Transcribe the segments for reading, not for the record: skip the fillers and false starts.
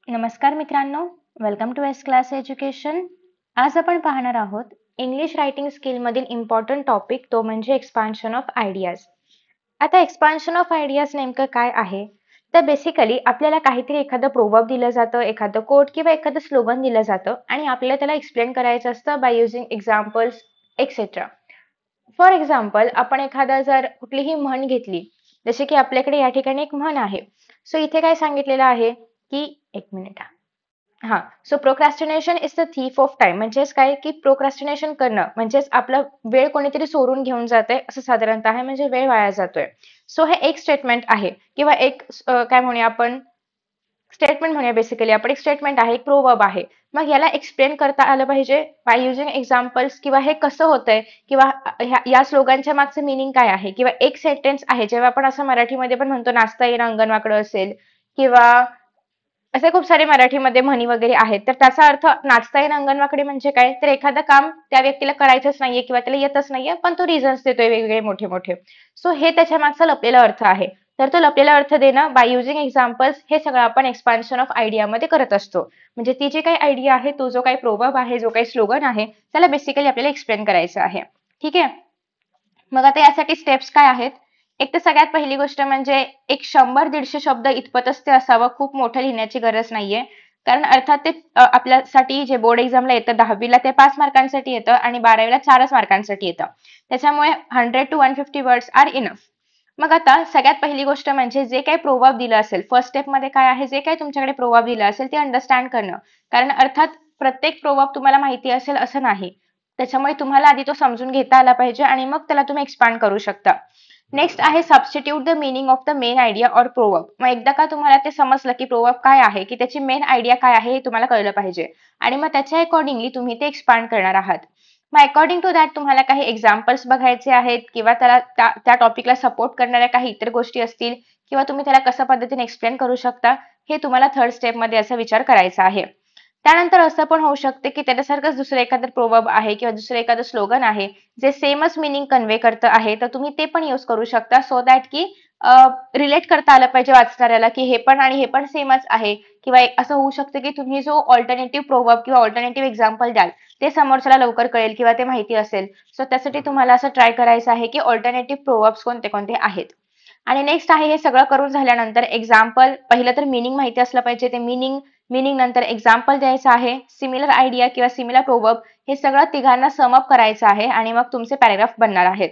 नमस्कार मित्रांनो, welcome to S class education. आज आपण पाहणार आहोत इंग्लिश रायटिंग स्किल मधील इम्पॉर्टंट टॉपिक, तो म्हणजे एक्सपान्शन ऑफ आयडियाज. आता एक्सपान्शन ऑफ आयडियाज नेमकं काय आहे? तर बेसिकली आपल्याला काहीतरी एखादं प्रोवर्ब दिलं जातं, एखादं कोट किंवा एखादं स्लोगन दिलं जातं आणि आपल्याला त्याला एक्सप्लेन करायचं असतं by using examples etcetera. For example, आपण एखादा जर कुठलीही म्हण घेतली, जसे की आपल्याकडे या ठिकाणी एक म्हण आहे. सो इथे काय सांगितलेलं आहे की एक मिनिट. हां. So procrastination is the thief of time. म्हणजेच काय, की प्रोक्रॅस्टिनेशन करणं म्हणजेच आपला वेळ कोणीतरी चोरून घेऊन जातंय असं साधारणतः आहे, म्हणजे वेळ वाया जातोय. सो हे एक स्टेटमेंट आहे किंवा एक काय म्हणूया आपण, स्टेटमेंट म्हणूया. बेसिकली आपण एक स्टेटमेंट आहे, एक प्रोवर्ब आहे. मग याला एक्सप्लेन करता आलं पाहिजे बाय युजिंग एक्झाम्पल्स, किंवा हे कसं होतंय, किंवा या स्लोगनच्या मागचं मीनिंग काय आहे, किंवा एक सेंटेन्स आहे. जेव्हा आपण असं मराठीमध्ये पण म्हणतो नाचता येईना अंगण असेल, किंवा असे खूप सारे मराठीमध्ये म्हणी वगैरे आहेत. तर त्याचा अर्थ नाचता येईन अंगणवाडी म्हणजे काय, तर एखादं काम त्या व्यक्तीला करायचंच नाहीये किंवा त्याला येतच नाहीये, पण तो रिझन्स देतोय वेगवेगळे मोठे मोठे. सो हे त्याच्या मागचा लपलेला अर्थ आहे. तर तो लपलेला अर्थ देणं बाय युजिंग एक्झाम्पल्स, हे सगळं आपण एक्सपान्शन ऑफ आयडिया मध्ये करत असतो. म्हणजे ती जी काही आयडिया आहे, तो जो काही प्रोवर्ब आहे, जो काही स्लोगन आहे, त्याला बेसिकली आपल्याला एक्सप्लेन करायचं आहे. ठीक आहे. मग आता यासाठी स्टेप्स काय आहेत? एक तर सगळ्यात पहिली गोष्ट म्हणजे एक 100-150 शब्द इतपतच ते असावं. खूप मोठं लिहिण्याची गरज नाहीये. कारण अर्थात ते आपल्यासाठी जे बोर्ड एक्झामला येतं 10वीला, ते 5 मार्कांसाठी येतं आणि 12वीला 4च मार्कांसाठी येतं. त्याच्यामुळे 100 to 150 वर्ड्स आर इनफ. मग आता सगळ्यात पहिली गोष्ट म्हणजे जे काही प्रोवर्ब दिलं असेल, फर्स्ट स्टेप मध्ये काय आहे, जे काही तुमच्याकडे प्रोवर्ब दिलं असेल ते अंडरस्टँड करणं. कारण अर्थात प्रत्येक प्रोवर्ब तुम्हाला माहिती असेल असं नाही. त्याच्यामुळे तुम्हाला आधी तो समजून घेता आला पाहिजे आणि मग त्याला तुम्ही एक्सपांड करू शकता. नेक्स्ट आहे substitute the meaning of the main idea or proverb. मग एकदा का तुम्हाला ते समजलं की प्रोवर्ब काय आहे, की त्याची मेन आयडिया काय आहे, हे तुम्हाला कळलं पाहिजे. आणि मग त्याच्या अकॉर्डिंगली तुम्ही ते एक्सपांड करणार आहात. मग अकॉर्डिंग टू दॅट तुम्हाला काही एक्झाम्पल्स बघायचे आहेत, किंवा त्याला त्या टॉपिकला सपोर्ट करणाऱ्या काही इतर गोष्टी असतील, किंवा तुम्ही त्याला कशा पद्धतीने एक्सप्लेन करू शकता, हे तुम्हाला थर्ड स्टेपमध्ये असा विचार करायचा आहे. त्यानंतर असं पण होऊ शकते की त्याच्यासारखंच दुसरं एखादं प्रोवर्ब आहे किंवा दुसरं एखादं स्लोगन आहे, जे सेमच मीनिंग कन्वे करतं आहे, तर तुम्ही ते पण यूज करू शकता, सो दॅट की रिलेट करता आलं पाहिजे वाचणाऱ्याला, की हे पण आणि हे पण सेमच आहे. किंवा असं होऊ शकतं की तुम्ही जो ऑल्टरनेटिव्ह प्रोवर्ब किंवा ऑल्टरनेटिव्ह एक्झाम्पल द्याल, ते समोरच्याला लवकर कळेल किंवा ते माहिती असेल. सो त्यासाठी तुम्हाला असं ट्राय करायचं आहे की ऑल्टरनेटिव्ह प्रोवर्ब्स कोणते कोणते आहेत. आणि नेक्स्ट आहे, हे सगळं करून झाल्यानंतर एक्झाम्पल, पहिलं तर मीनिंग माहिती असलं पाहिजे. ते मीनिंग मीनिंग नंतर एक्झाम्पल द्यायचं आहे, सिमिलर आयडिया किंवा सिमिलर प्रोवर्ब, हे सगळं तिघांना सम अप करायचं आहे आणि मग तुमचे पॅराग्राफ बनणार आहेत.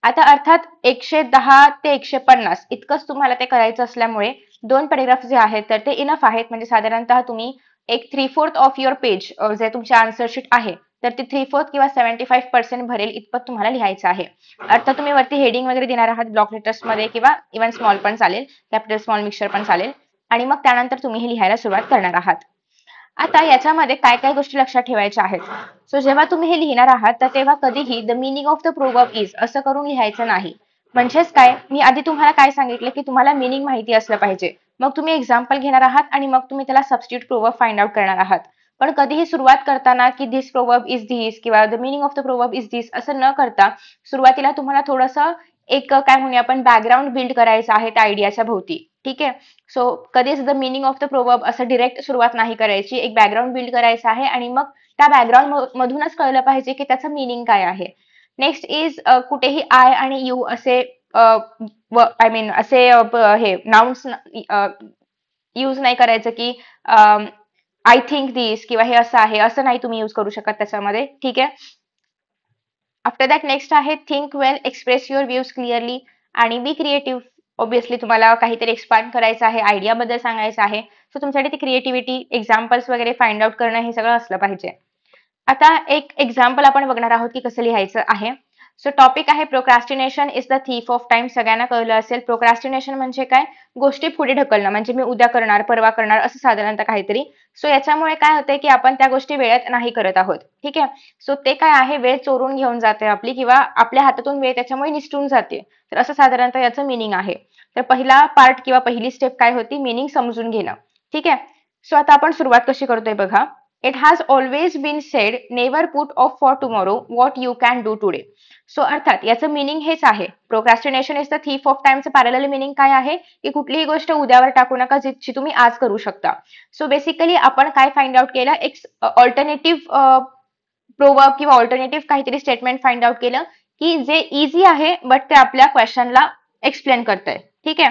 आता अर्थात 110 ते 150 इतकंच तुम्हाला ते करायचं असल्यामुळे 2 पॅराग्राफ जे आहेत तर ते इनफ आहेत. म्हणजे साधारणतः तुम्ही एक 3/4 ऑफ युअर पेज, जे तुमचे आन्सर शीट आहे, तर ते 3/4 किंवा 75% भरेल इतपत तुम्हाला लिहायचं आहे. अर्थात तुम्ही वरती हेडिंग वगैरे देणार आहात ब्लॉक लेटर्स मध्ये, किंवा इव्हन स्मॉल पण चालेल, कॅपिटल स्मॉल मिक्सचर पण चालेल. आणि मग त्यानंतर तुम्ही हे लिहायला सुरुवात करणार आहात. आता याच्यामध्ये काय काय गोष्टी लक्षात ठेवायच्या आहेत. सो जेव्हा तुम्ही हे लिहिणार आहात, तर तेव्हा कधीही the meaning of the proverb is असं करून लिहायचं नाही. म्हणजेच काय, मी आधी तुम्हाला काय सांगितले की तुम्हाला मीनिंग माहिती असलं पाहिजे. मग तुम्ही एक्झाम्पल घेणार आहात आणि मग तुम्ही त्याला सबस्टिट्यूट प्रोवर्ब फाइंड आउट करणार आहात. पण कधीही सुरुवात करताना की धिस प्रोवर्ब इज धिस किंवा the meaning of the proverb is this असं न करता, सुरुवातीला तुम्हाला थोडंसं एक काय म्हणूया आपण, बॅकग्राऊंड बिल्ड करायचं आहे त्या आयडियाच्या भोवती. ठीक आहे. सो कधीच the meaning of the proverb असं डिरेक्ट सुरुवात नाही करायची. एक बॅकग्राऊंड बिल्ड करायचं आहे आणि मग त्या बॅकग्राऊंड मधूनच कळलं पाहिजे की त्याचं मीनिंग काय आहे. नेक्स्ट इज, कुठेही आय आणि यू असे आय मीन असे हे नाउन्स यूज नाही करायचं, की आय थिंक दिस किंवा हे असं आहे असं नाही तुम्ही यूज करू शकत त्याच्यामध्ये. ठीक आहे. आफ्टर दॅट नेक्स्ट आहे think well, express your views clearly आणि बी क्रिएटिव्ह. ऑब्विसली तुम्हाला काहीतरी एक्सपांड करायचं आहे, आयडिया बद्दल सांगायचं आहे. सो तुमच्यासाठी ती क्रिएटिव्हिटी, एक्झाम्पल्स वगैरे फाइंड आउट करणं, हे सगळं असलं पाहिजे. आता एक एक्झाम्पल आपण बघणार आहोत की कसं लिहायचं आहे. सो टॉपिक आहे procrastination is the thief of time. सगळ्यांना कळलं असेल प्रोक्रॅस्टिनेशन म्हणजे काय, गोष्टी पुढे ढकलणं. म्हणजे मी उद्या करणार, परवा करणार, असं साधारणतः काहीतरी. सो याच्यामुळे काय होतंय की आपण त्या गोष्टी वेळेत नाही करत आहोत. ठीक आहे. सो ते काय आहे, वेळ चोरून घेऊन जाते आपली, किंवा आपल्या हातातून वेळ त्याच्यामुळे निसटून जाते. तर असं साधारणतः याचं मिनिंग आहे. तर पहिला पार्ट किंवा पहिली स्टेप काय होती, मिनिंग समजून घेणं. ठीक आहे. सो आता आपण सुरुवात कशी करतोय बघा. It has always been said never put off for tomorrow what you can do today. So अर्थात याचं मिनिंग हेच आहे, procrastination is the thief of टाइमचं पॅरलल मिनिंग काय आहे की कुठलीही गोष्ट उद्यावर टाकू नका जी तुम्ही आज करू शकता. सो बेसिकली आपण काय फाइंड आउट केलं, एक ऑल्टरनेटिव्ह प्रोवर्ब किंवा ऑल्टरनेटिव्ह काहीतरी स्टेटमेंट फाइंड आउट केलं की जे इझी आहे बट ते आपल्या क्वेश्चनला एक्सप्लेन करतंय. ठीक आहे.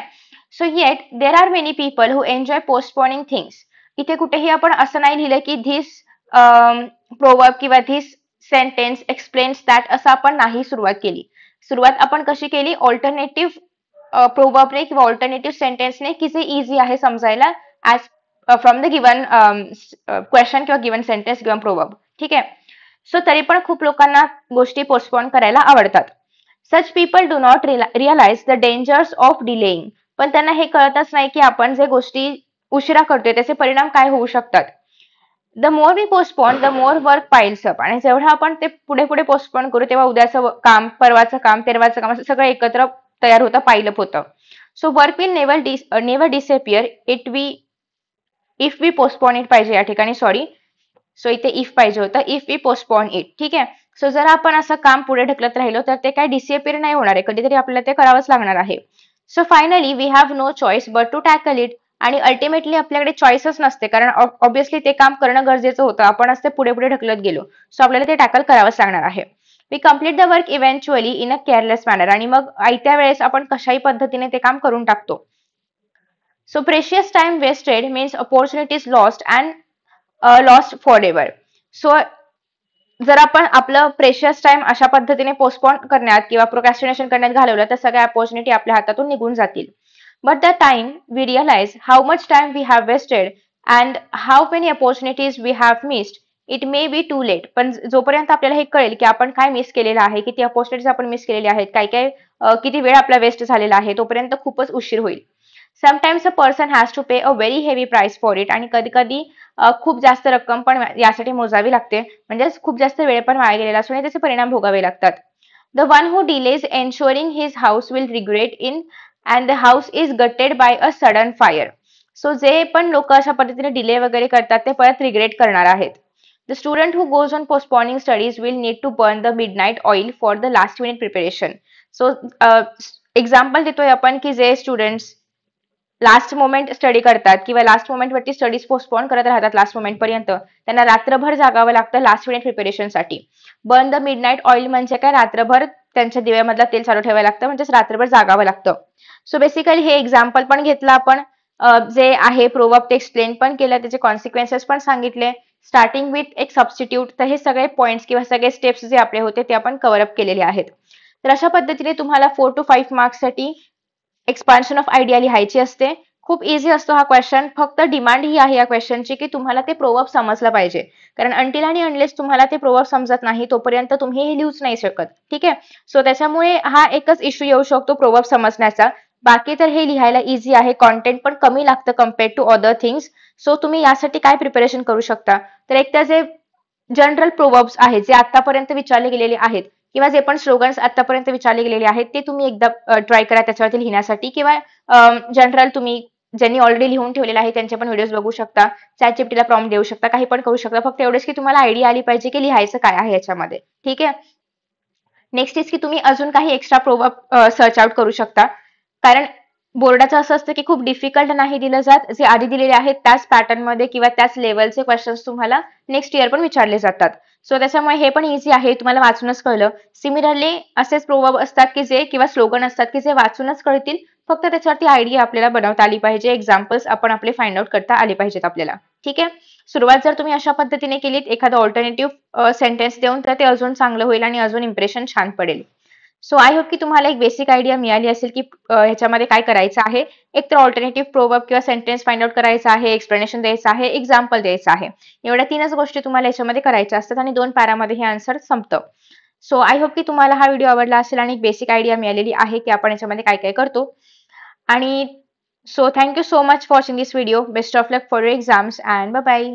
So eight there are many people who enjoy postponing things. इथे कुठेही आपण असं नाही लिहिलं की धिस प्रोवर्ब किंवा धिस सेंटेन्स एक्सप्लेन्स दॅट, असं आपण नाही सुरुवात केली. सुरुवात आपण कशी केली, ऑल्टरनेटिव्ह प्रोवर्बने किंवा ऑल्टरनेटिव्ह सेंटेन्सने की जे इझी आहे समजायला as from the given question किंवा गिवन सेंटेन्स गिवन प्रोवर्ब. ठीक आहे. सो तरी पण खूप लोकांना गोष्टी पोस्टपोन करायला आवडतात. Such people do not realise the dangers of delaying. पण त्यांना हे कळतच नाही की आपण जे गोष्टी उशिरा करतोय त्याचे परिणाम काय होऊ शकतात. The more we postpone the more work piles up. आणि जेवढं आपण ते पुढे पुढे पोस्टपोन करू तेव्हा उद्याचं काम, परवाचं काम, तेरवाचं काम असं सगळं एकत्र तयार होतं, पाइलअप होतं. So work will never disappear if we postpone it पाहिजे या ठिकाणी, सॉरी. सो इथे इफ पाहिजे होतं, इफ वी पोस्टपोन इट. ठीक आहे. सो जर आपण असं काम पुढे ढकलत राहिलो तर ते काय डिसअपिअर नाही होणार आहे, कधीतरी आपल्याला ते करावंच लागणार आहे. So finally we have no choice but to tackle it. आणि अल्टिमेटली आपल्याकडे चॉईसच नसते, कारण ऑब्व्हियसली ते काम करणं गरजेचं होतं, आपणच ते पुढे पुढे ढकलत गेलो. सो आपल्याला ते टॅकल करावंच लागणार आहे. We complete the work eventually in a careless manner. आणि मग आयत्या वेळेस आपण कशाही पद्धतीने ते काम करून टाकतो. So precious time wasted means opportunities lost and lost forever. So जर आपण आपलं प्रेशियस टाइम अशा पद्धतीने पोस्टपोन करण्यात किंवा प्रोक्रॅस्टिनेशन करण्यात घालवलं तर सगळ्या अपॉर्च्युनिटी आपल्या हातातून निघून जातील. But the time we realise how much time we have wasted and how many opportunities we have missed it may be too late. पण जोपर्यंत आपल्याला हे कळेल की आपण काय मिस केलेलं आहे, किती अपॉर्च्युनिटीज आपण मिस केलेल्या आहेत, काय काय किती वेळ आपला वेस्ट झालेला आहे, तोपर्यंत खूपच उशीर होईल. Sometimes a person has to pay a very heavy price for it. आणि कधी कधी खूप जास्त रक्कम पण यासाठी मोजावी लागते, म्हणजेच खूप जास्त वेळ पण वाया गेलेला असतो आणि त्याचे परिणाम भोगावे लागतात. The one who delays ensuring his house will regret in and the house is gutted by a sudden fire. So जे पण लोक अशा पद्धतीने डिले वगैरे करतात ते परत रिग्रेट करणार आहेत. The student who goes on postponing studies will need to burn the midnight oil for the last minute preparation. So example देतोय आपण की जे स्टुडंट्स लास्ट मोमेंट स्टडी करतात किंवा लास्ट मोमेंटवरती स्टडीज पोस्टपोन करत राहतात लास्ट मोमेंट पर्यंत, त्यांना रात्रभर जागावं लागतं लास्ट मिनिट प्रिपरेशनसाठी. बर्न द मिडनाईट ऑइल म्हणजे काय, रात्रभर त्यांच्या दिव्यामधलं तेल चालू ठेवायला लागतं, म्हणजेच रात्रभर जागावं लागतं. सो बेसिकली हे एक्झाम्पल पण घेतलं आपण, जे आहे प्रोवर्ब ते एक्सप्लेन पण केलं, त्याचे कॉन्सिक्वेन्सेस पण सांगितले, स्टार्टिंग विथ एक सबस्टिट्यूट. तर हे सगळे पॉईंट्स किंवा सगळे स्टेप्स जे आपले होते ते आपण कव्हर अप केलेले आहेत. तर अशा पद्धतीने तुम्हाला 4 to 5 मार्क्ससाठी एक्सपान्शन ऑफ आयडिया लिहायची असते. खूप इझी असतो हा क्वेश्चन, फक्त डिमांड ही आहे या क्वेश्चनची की तुम्हाला ते प्रोवर्ब समजलं पाहिजे, कारण अंटिल आणि अनलेस तुम्हाला ते प्रोवर्ब समजत नाही तोपर्यंत तुम्ही हे लिहूच नाही शकत. ठीक आहे. सो त्याच्यामुळे हा एकच इश्यू येऊ शकतो प्रोवर्ब समजण्याचा. बाकी तर हे लिहायला इझी आहे, कॉन्टेंट पण कमी लागतं compared to other things. So तुम्ही यासाठी काय प्रिपरेशन करू शकता, तर एक तर जे जनरल प्रोवर्ब्स आहेत जे आतापर्यंत विचारले गेलेले आहेत किंवा जे पण स्लोगन्स आतापर्यंत विचारले गेलेले आहेत ते तुम्ही एकदा ट्राय करा त्याच्यावरती लिहिण्यासाठी, किंवा जनरल तुम्ही ज्यांनी ऑलरेडी लिहून ठेवलेलं आहे त्यांचे पण व्हिडिओज बघू शकता, चॅटजीपीटीला प्रॉम्प्ट देऊ शकता, काही पण करू शकता. फक्त एवढंच की तुम्हाला आयडिया आली पाहिजे की लिहायचं काय आहे याच्यामध्ये. ठीक आहे. नेक्स्ट इज की तुम्ही अजून काही एक्स्ट्रा प्रोवर्ब सर्च आउट करू शकता, कारण बोर्डाचं असं असतं की खूप डिफिकल्ट नाही दिलं जात, जे आधी दिलेले आहेत त्याच पॅटर्नमध्ये किंवा त्याच लेवलचे क्वेश्चन्स तुम्हाला नेक्स्ट इयर पण विचारले जातात. सो त्याच्यामुळे हे पण इझी आहे, तुम्हाला वाचूनच कळलं. सिमिलरली असेच प्रोवर्ब असतात की जे किंवा स्लोगन असतात की जे वाचूनच कळतील, फक्त त्याच्यावरती आयडिया आपल्याला बनवता आली पाहिजे, एक्झाम्पल्स आपण आपले फाइंड आउट करता आले पाहिजेत आपल्याला. ठीक आहे. सुरुवात जर तुम्ही अशा पद्धतीने केलीत एखादं ऑल्टरनेटिव्ह सेंटेन्स देऊन, तर ते अजून चांगलं होईल आणि अजून इम्प्रेशन छान पडेल. सो आय होप की तुम्हाला एक बेसिक आयडिया मिळाली असेल की ह्याच्यामध्ये काय करायचं आहे. एक तर ऑल्टरनेटिव्ह प्रोवर्ब किंवा सेंटेन्स फाइंड आउट करायचा आहे, एक्सप्लेनेशन द्यायचं आहे, एक्झाम्पल द्यायचं आहे. एवढ्या 3च गोष्टी तुम्हाला याच्यामध्ये करायच्या असतात आणि 2 पॅरामध्ये हे आन्सर संपतं. सो आय होप की तुम्हाला हा व्हिडिओ आवडला असेल आणि एक बेसिक आयडिया मिळालेली आहे की आपण याच्यामध्ये काय काय करतो. आणि so thank you so much for watching this video. Best of luck for your exams and bye bye.